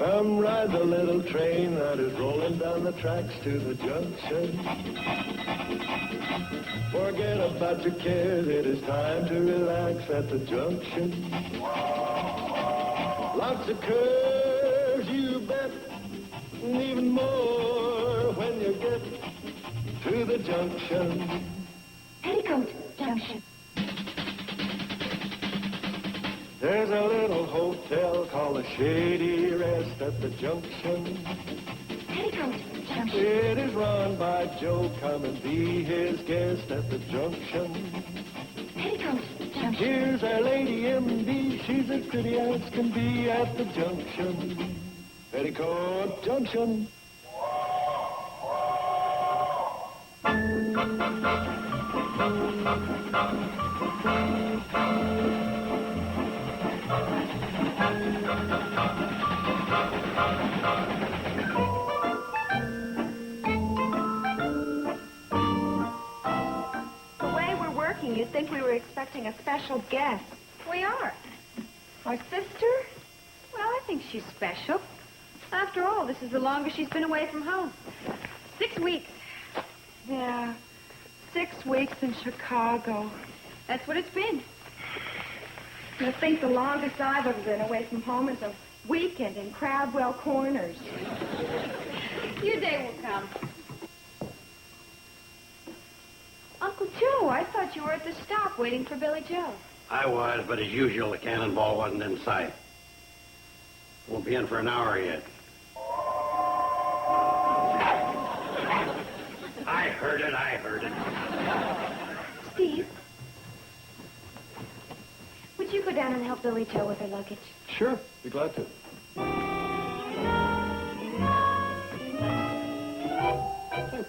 Come ride the little train that is rolling down the tracks to the junction. Forget about your cares, it is time to relax at the junction. Lots of curves, you bet, and even more when you get to the junction. Petticoat Junction. There's a little hotel called the Shady Rest at the junction. Petticoat Junction. It is run by Joe. Come and be his guest at the junction. Petticoat Junction. Here's our lady M.D. She's as pretty as can be at the junction. Petticoat Junction. You'd think we were expecting a special guest. We are. Our sister? Well, I think she's special. After all, this is the longest she's been away from home. 6 weeks. Yeah, 6 weeks in Chicago. That's what it's been. I think the longest I've ever been away from home is a weekend in Crabwell Corners. Your day will come. Uncle Joe, I thought you were at the stop waiting for Billy Joe. I was, but as usual, the cannonball wasn't in sight. Won't be in for an hour yet. I heard it. Steve, would you go down and help Billy Joe with her luggage? Sure, be glad to.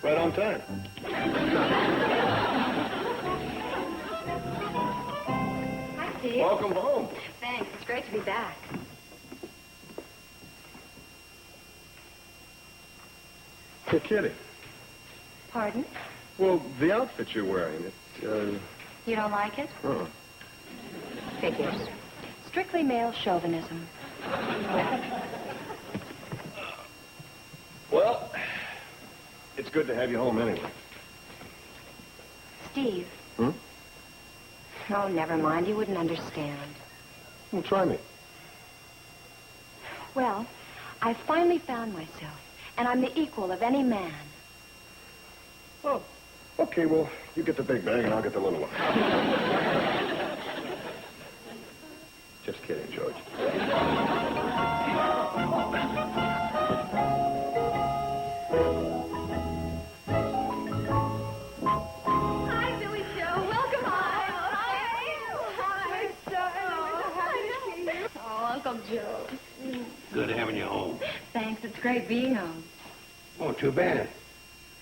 Right on time. Hi, Steve. Welcome home. Thanks. It's great to be back. You're kidding. Pardon? Well, the outfit you're wearing, You don't like it? Uh-uh. Figures. Strictly male chauvinism. Well, it's good to have you home anyway. Steve. Hmm? Oh, never mind. You wouldn't understand. Well, try me. Well, I finally found myself, and I'm the equal of any man. Oh, okay, well, you get the big bag and I'll get the little one. Just kidding, George. Hi, Billy Joe. Welcome home. Hi, darling. Oh, Uncle Joe. Good having you home. Thanks. It's great being home. Oh, too bad.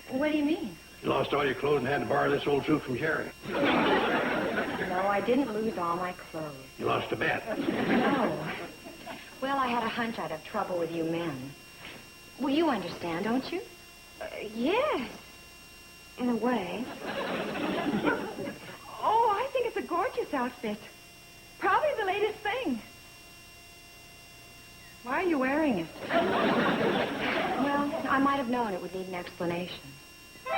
What do you mean? You lost all your clothes and had to borrow this old suit from Jerry. No, I didn't lose all my clothes. You lost a bet. No. Well, I had a hunch I'd have trouble with you men. Well, you understand, don't you? Yes. In a way. Oh, I think it's a gorgeous outfit. Probably the latest thing. Why are you wearing it? Well, I might have known it would need an explanation. I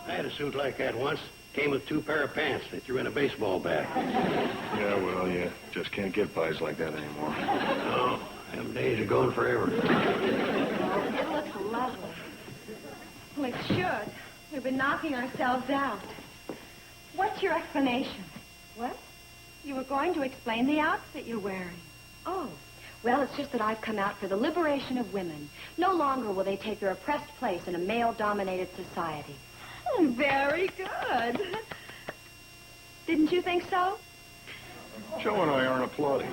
had a suit like that once. Came with 2 pair of pants. They threw in a baseball bat. Yeah, well, you just can't get buys like that anymore. No, them days are gone forever. It looks lovely. Well, it should. We've been knocking ourselves out. What's your explanation? What? You were going to explain the outfit you're wearing. Oh, well, it's just that I've come out for the liberation of women. No longer will they take their oppressed place in a male-dominated society. Oh, very good. Didn't you think so? Joe and I aren't applauding.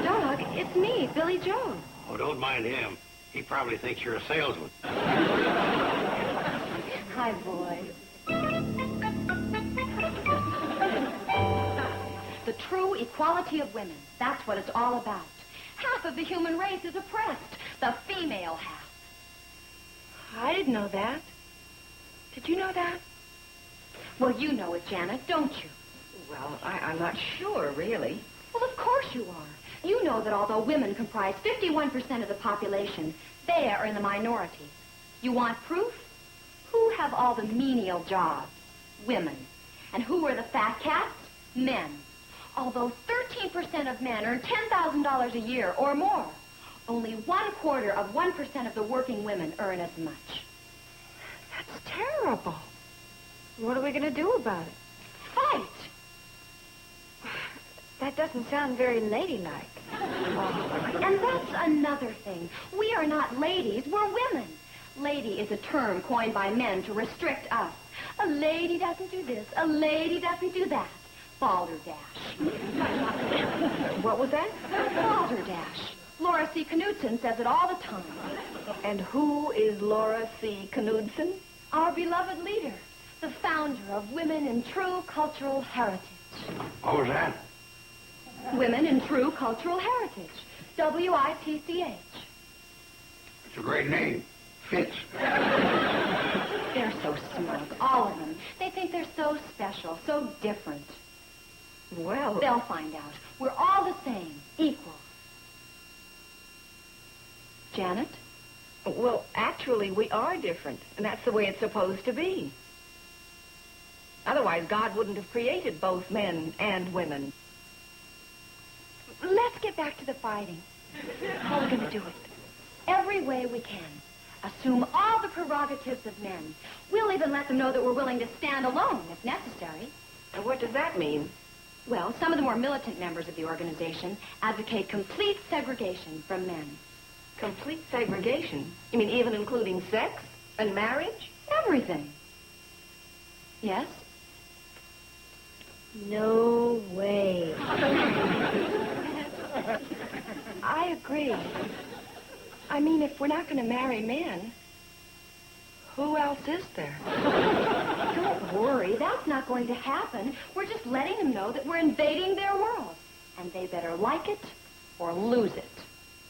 Dog, it's me, Billy Joe. Oh, don't mind him. He probably thinks you're a salesman. Hi, boy. The true equality of women. That's what it's all about. Half of the human race is oppressed. The female half. I didn't know that. Did you know that? Well, you know it, Janet, don't you? Well, I'm not sure, really. Well, of course you are. You know that although women comprise 51% of the population, they are in the minority. You want proof? Who have all the menial jobs? Women. And who are the fat cats? Men. Although 13% of men earn $10,000 a year or more, only 1/4% of the working women earn as much. That's terrible. What are we going to do about it? Fight! That doesn't sound very ladylike. And that's another thing. We are not ladies, we're women. Lady is a term coined by men to restrict us. A lady doesn't do this, a lady doesn't do that. Balderdash. What was that? Balderdash. Laura C. Knudsen says it all the time. And who is Laura C. Knudsen? Our beloved leader, the founder of Women in True Cultural Heritage. What was that? Women in True Cultural Heritage. WITCH. It's a great name. Fits. They're so smug, all of them. They think they're so special, so different. Well, They'll find out. We're all the same, equal. Janet? well, actually, we are different, and that's the way it's supposed to be. Otherwise, God wouldn't have created both men and women. Let's get back to the fighting. How are we going to do it? Every way we can. Assume all the prerogatives of men. We'll even let them know that we're willing to stand alone if necessary. And what does that mean? Well, some of the more militant members of the organization advocate complete segregation from men. Complete segregation? You mean even including sex and marriage? Everything. Yes? No way. I agree. I mean, if we're not going to marry men, Who else is there? don't worry. That's not going to happen. We're just letting them know that we're invading their world. And they better like it or lose it.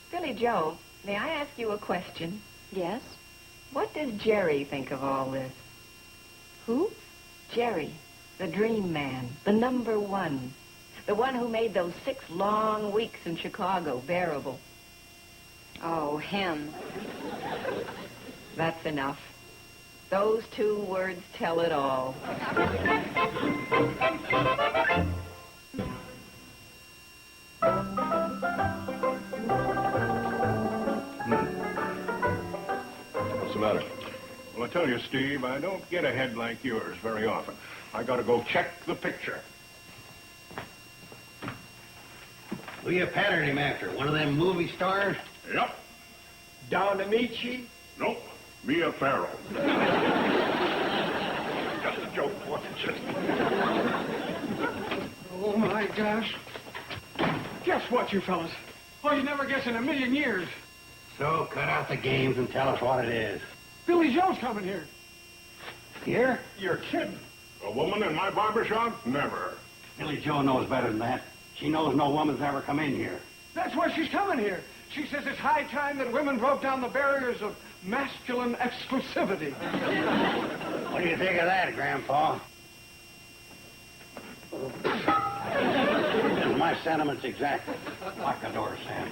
Billy Joe, may I ask you a question? Yes? What does Jerry think of all this? Who? Jerry, the dream man, the number one. The one who made those 6 long weeks in Chicago bearable. Oh, him. That's enough. Those 2 words tell it all. What's the matter? Well, I tell you, Steve, I don't get a head like yours very often. I gotta go check the picture. Who you patterned him after? One of them movie stars? Yep. Don Amici? Nope. Mia Farrow. Just a joke, boy. Just... Oh, my gosh. Guess what, you fellas? Oh, you'd never guess in a million years. So cut out the games and tell us what it is. Billy Joe's coming here. Here? You're kidding. A woman in my barber shop? Never. Billy Joe knows better than that. She knows no woman's ever come in here. That's why she's coming here. She says it's high time that women broke down the barriers of masculine exclusivity. What do you think of that, Grandpa? My sentiments exactly. Lock the door, Sam.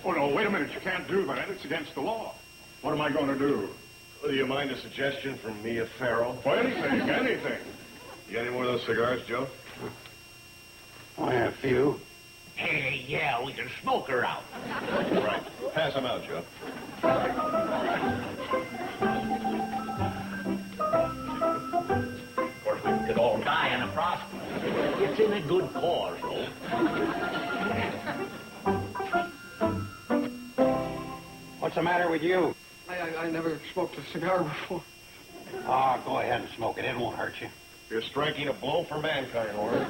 Oh, no, wait a minute. You can't do that. It's against the law. What am I going to do? Well, do you mind a suggestion from Mia Farrow? Well, anything, anything. You got any more of those cigars, Joe? Only a few. Hey, yeah, we can smoke her out. Right. Pass them out, Joe. Of course, we could all die in the process. It's in a good cause, though. What's the matter with you? I never smoked a cigar before. Oh, go ahead and smoke it. It won't hurt you. You're striking a blow for mankind, Warren.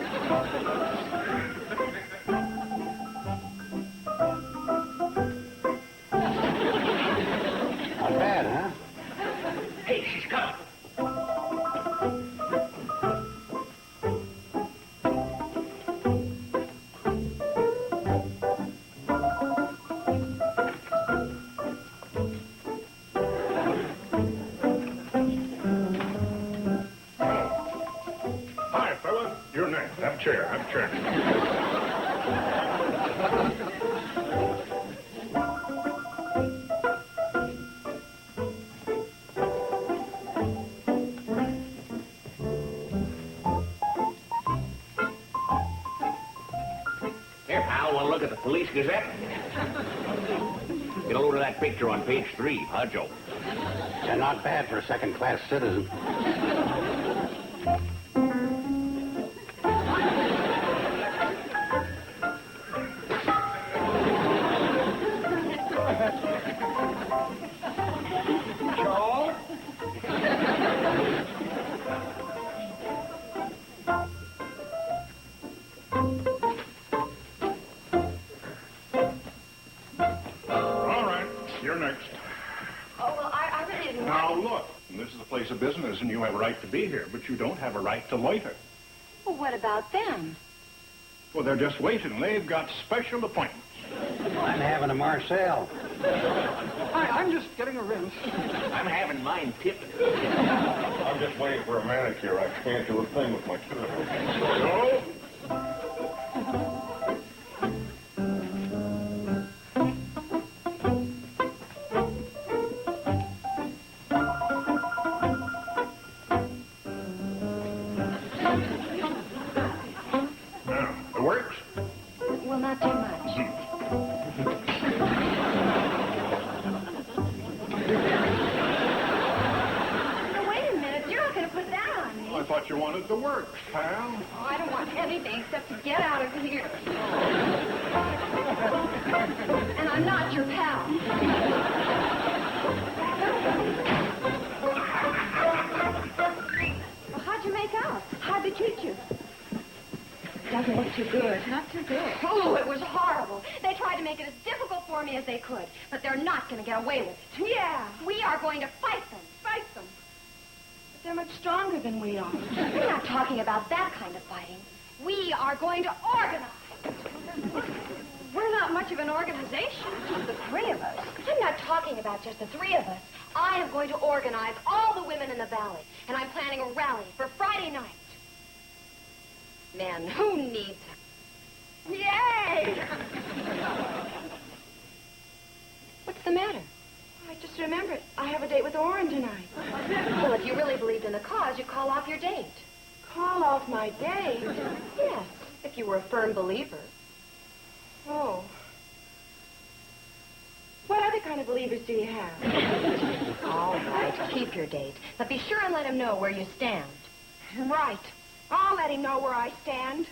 Not bad, huh? Hey, she's coming. chair. Have a chair. Here, pal, want to look at the Police Gazette? Get a load of that picture on page 3, huh, Joe? They're not bad for a second-class citizen. Joe? All right, you're next. Oh, well, I really didn't Now, want look, this is a place of business, and you have a right to be here, but you don't have a right to loiter. to. Well, what about them? Well, they're just waiting. They've got special appointments. I'm having a Marcel. Hi, I'm just getting a rinse. I'm having mine tipped. I'm just waiting for a manicure. I can't do a thing with my foot. Joe? Now, it works? Well, not too much. Now, wait a minute. You're not going to put that on me. I thought you wanted the works, pal. Oh, I don't want anything except to get out of here. And I'm not your pal. Well, how'd you make out? How'd they treat you? Doesn't look too good. Not too good. Oh, it was horrible. They tried to make it as difficult for me as they could, but they're not going to get away with it. Yeah. We are going to fight them. Fight them. But they're much stronger than we are. We're not talking about that kind of fighting. We are going to organize. We're not much of an organization. Just the three of us. I'm not talking about just the three of us. I am going to organize all the women in the valley, and I'm planning a rally for Friday night. Man, who needs him? Yay! What's the matter? I just remembered. I have a date with Orrin tonight. Well, if you really believed in the cause, you'd call off your date. Call off my date? Yes, if you were a firm believer. Oh. What other kind of believers do you have? All right, keep your date. But be sure and let him know where you stand. Right. I'll let him know where I stand.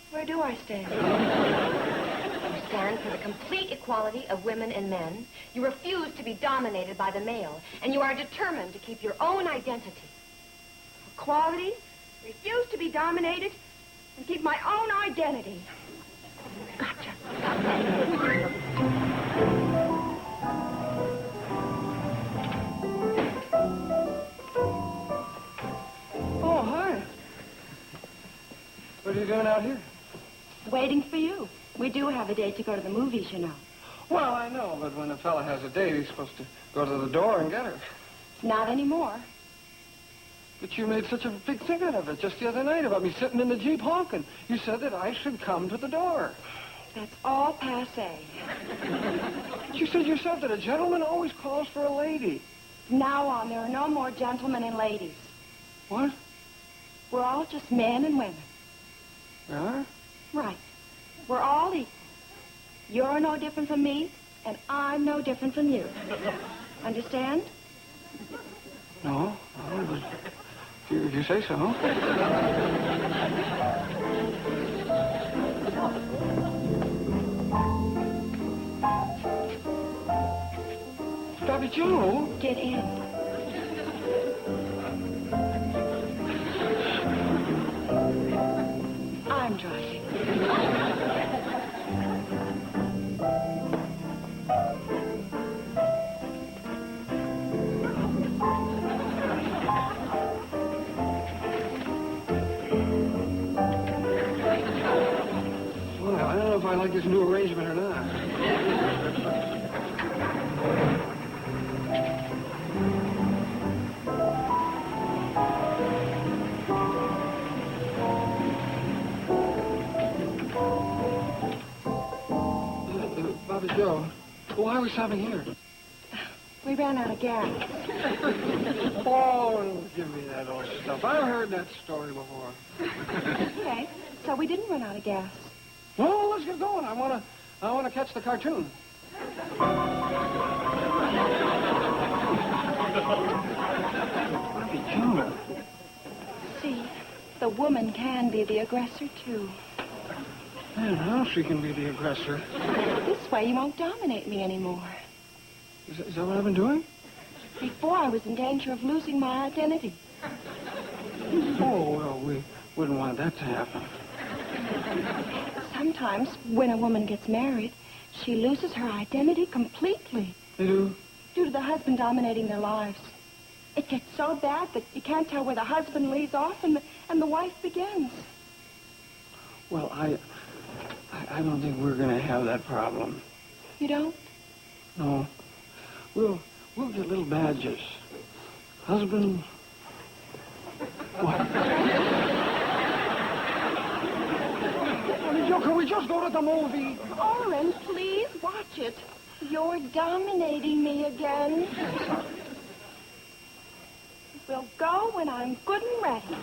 Where do I stand? You stand for the complete equality of women and men. You refuse to be dominated by the male, and you are determined to keep your own identity. Equality, refuse to be dominated, and keep my own identity. Gotcha. Oh, hi. What are you doing out here? Waiting for you. We do have a date to go to the movies, you know. Well, I know, but when a fella has a date, he's supposed to go to the door and get her. Not anymore. But you made such a big thing out of it just the other night about me sitting in the Jeep honking. You said that I should come to the door. That's all passé. But you said yourself that a gentleman always calls for a lady. From now on, there are no more gentlemen and ladies. What? We're all just men and women. Yeah? Right. We're all equal. You're no different from me, and I'm no different from you. Understand? No, but if you say so. Bobby Joe. Get in. I'm driving. Well, I don't know if I like this new arrangement or not. Why are we stopping here? We ran out of gas. Oh, don't give me that old stuff. I've heard that story before. Okay, so we didn't run out of gas. Well, let's get going. I wanna catch the cartoon. Hey, June. See, the woman can be the aggressor, too. Man, how she can be the aggressor? This way you won't dominate me anymore. Is that what I've been doing? Before, I was in danger of losing my identity. Oh, well, we wouldn't want that to happen. Sometimes, when a woman gets married, she loses her identity completely. They do? Due to the husband dominating their lives. It gets so bad that you can't tell where the husband leaves off and the wife begins. Well, I don't think we're going to have that problem. You don't? No. We'll get little badges. Husband... What? Joe, can we just go to the movie? Oren, please watch it. You're dominating me again. We'll go when I'm good and ready.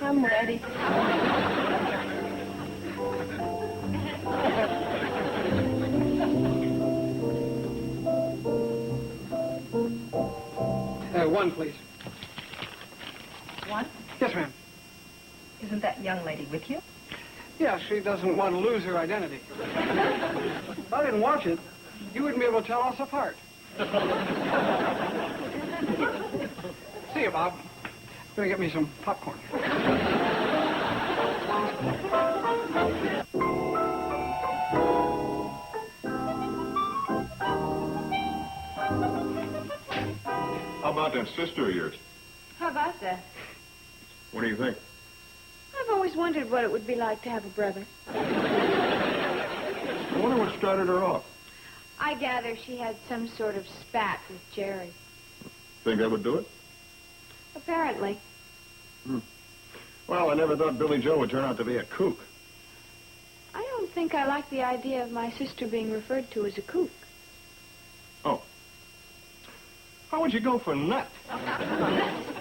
I'm ready. One, please. One? Yes, ma'am. Isn't that young lady with you? Yeah, she doesn't want to lose her identity. If I didn't watch it, you wouldn't be able to tell us apart. See you, Bob. I'm going to get me some popcorn. How about that sister of yours? How about that? What do you think? I've always wondered what it would be like to have a brother. I wonder what started her off. I gather she had some sort of spat with Jerry. Think that would do it? Apparently. Well, I never thought Billy Joe would turn out to be a kook. I don't think I like the idea of my sister being referred to as a kook. Oh. How would you go for nut?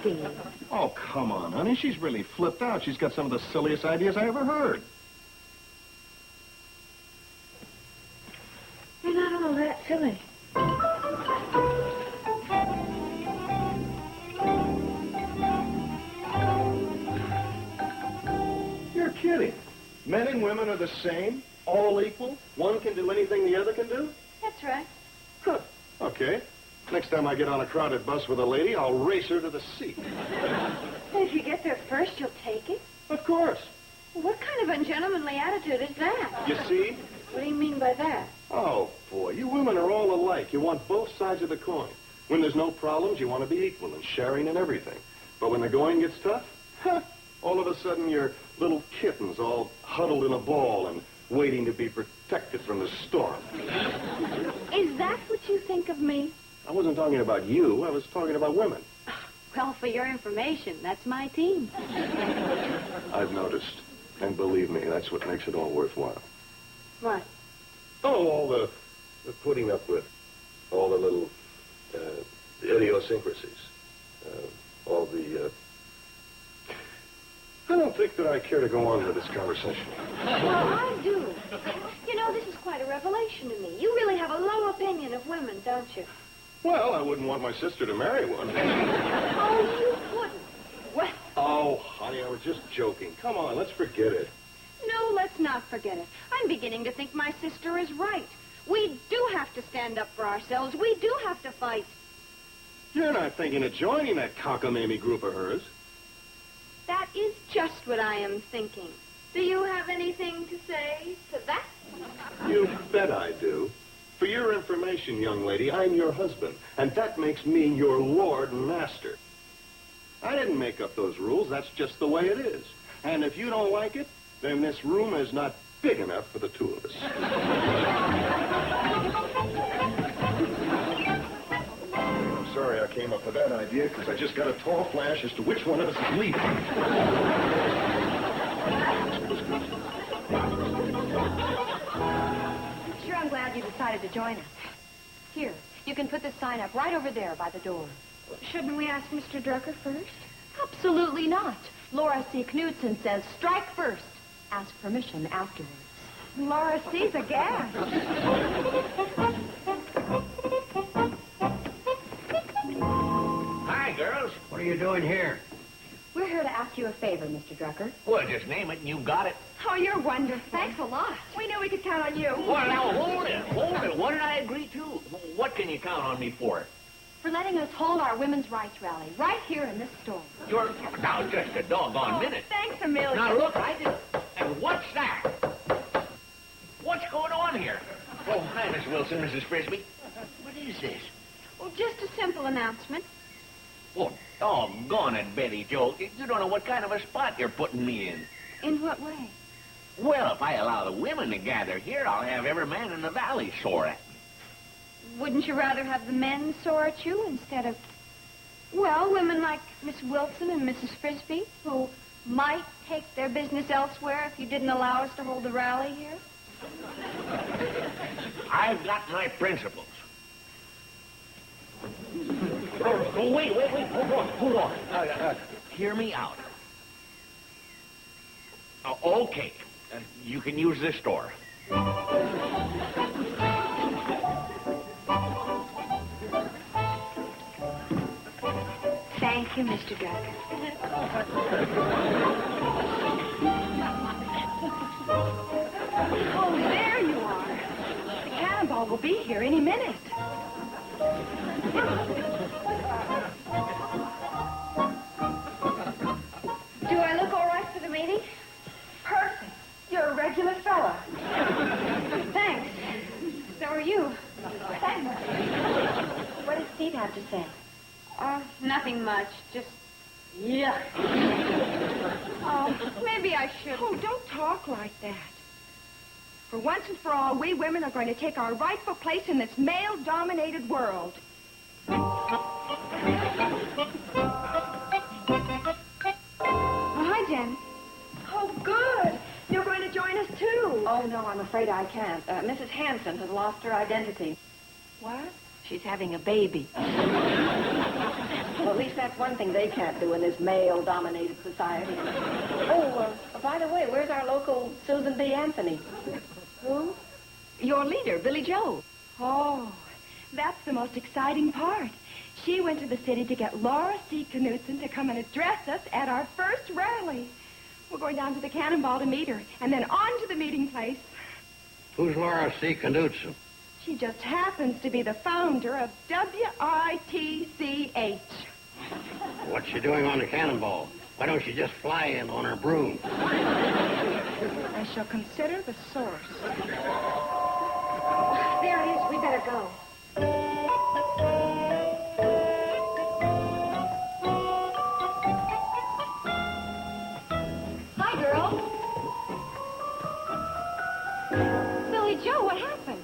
Steve. Oh, come on, honey. She's really flipped out. She's got some of the silliest ideas I ever heard. You're not all that silly. You're kidding. Men and women are the same, all equal. One can do anything the other can do? That's right. Huh. Okay. Next time I get on a crowded bus with a lady, I'll race her to the seat. If you get there first, you'll take it? Of course. What kind of ungentlemanly attitude is that? You see? What do you mean by that? Oh, boy, you women are all alike. You want both sides of the coin. When there's no problems, you want to be equal and sharing in everything. But when the going gets tough, all of a sudden you're little kittens all huddled in a ball and waiting to be protected from the storm. Is that what you think of me? I wasn't talking about you. I was talking about women. Well, for your information, that's my team. I've noticed. And believe me, that's what makes it all worthwhile. What? Oh, all the putting up with. All the little idiosyncrasies. All the... I don't think that I care to go on with this conversation. Well, I do. You know, this is quite a revelation to me. You really have a low opinion of women, don't you? Well, I wouldn't want my sister to marry one. Oh, you wouldn't. Well, Oh, honey, I was just joking. Come on, let's forget it. No, let's not forget it. I'm beginning to think my sister is right. We do have to stand up for ourselves. We do have to fight. You're not thinking of joining that cockamamie group of hers. That is just what I am thinking. Do you have anything to say to that? You bet I do. For your information, young lady, I'm your husband, and that makes me your lord and master. I didn't make up those rules. That's just the way it is. And if you don't like it, then this room is not big enough for the two of us. sorry I came up with that idea, because I just got a tall flash as to which one of us is leaving. Sure, I'm glad you decided to join us. Here, you can put this sign up right over there by the door. Shouldn't we ask Mr. Drucker first? Absolutely not. Laura C. Knudsen says strike first. Ask permission afterwards. Laura C.'s aghast. Hi, girls. What are you doing here? We're here to ask you a favor, Mr. Drucker. Well, just name it and you got it. Oh, you're wonderful. Thanks a lot. We knew we could count on you. Well, now, hold it. What did I agree to? What can you count on me for? For letting us hold our women's rights rally right here in this store. You're... Now, just a doggone minute. Thanks a million. Now, look, I did... And what's that? What's going on here? Oh, hi, Miss Wilson, Mrs. Frisbee. What is this? Well, just a simple announcement. Oh, doggone it, Betty Jo. You don't know what kind of a spot you're putting me in. In what way? Well, if I allow the women to gather here, I'll have every man in the valley sore at me. Wouldn't you rather have the men sore at you instead of, well, women like Miss Wilson and Mrs. Frisbee, who might take their business elsewhere if you didn't allow us to hold the rally here? I've got my principles. Oh, wait, hold on. Hear me out. Okay, you can use this door. Thank you, Mr. Drucker. Oh, there you are. The cannonball will be here any minute. Do I look all right for the meeting? Perfect. You're a regular fella. Thanks. So are you. Thanks. What does Steve have to say? Nothing much. Just, Yeah. oh, maybe I should. Oh, don't talk like that. For once and for all, we women are going to take our rightful place in this male-dominated world. Hi, Jen. Oh, good. You're going to join us, too. Oh, no, I'm afraid I can't. Mrs. Hanson has lost her identity. What? She's having a baby. Well, at least that's one thing they can't do in this male-dominated society. Oh, by the way, where's our local Susan B. Anthony? Who? Your leader, Billy Joe. Oh, that's the most exciting part. She went to the city to get Laura C. Knudsen to come and address us at our first rally. We're going down to the Cannonball to meet her, and then on to the meeting place. Who's Laura C. Knudsen? She just happens to be the founder of WITCH. What's she doing on the cannonball? Why don't you just fly in on her broom? I shall consider the source. There it is. We better go. Hi, girls. Billy Joe, what happened?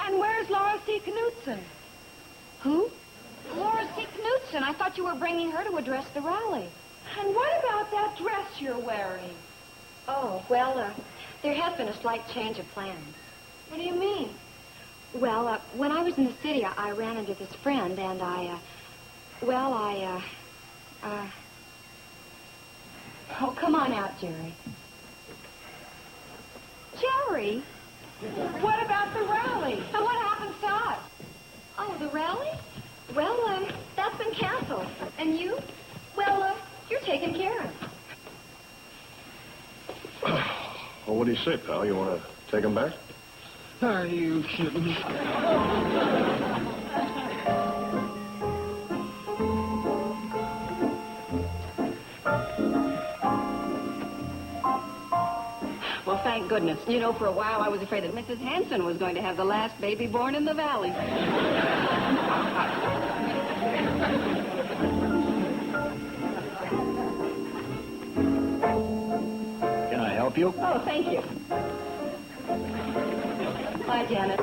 And where's Laura C. Knudsen? Who? Laura C. Knudsen. I thought you were bringing her to address the rally. And what about that dress you're wearing? Oh, well, there has been a slight change of plans. What do you mean? Well, when I was in the city, I ran into this friend, and Oh, come on out, Jerry. Jerry? What about the rally? And what happens to us? Oh, the rally? Well, that's been canceled. And you? Well, you're taken care of. Well, what do you say, pal? You want to take him back? Are you kidding? Well, thank goodness. You know, for a while I was afraid that Mrs. Hanson was going to have the last baby born in the valley. Can I help you? Oh, thank you. Bye, Janet.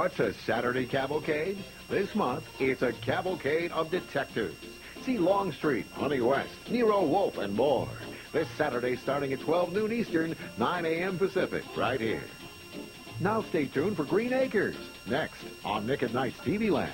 What's a Saturday cavalcade? This month, it's a cavalcade of detectives. See Longstreet, Honey West, Nero Wolfe, and more. This Saturday starting at 12 noon Eastern, 9 a.m. Pacific, right here. Now stay tuned for Green Acres, next on Nick at Night's TV Land.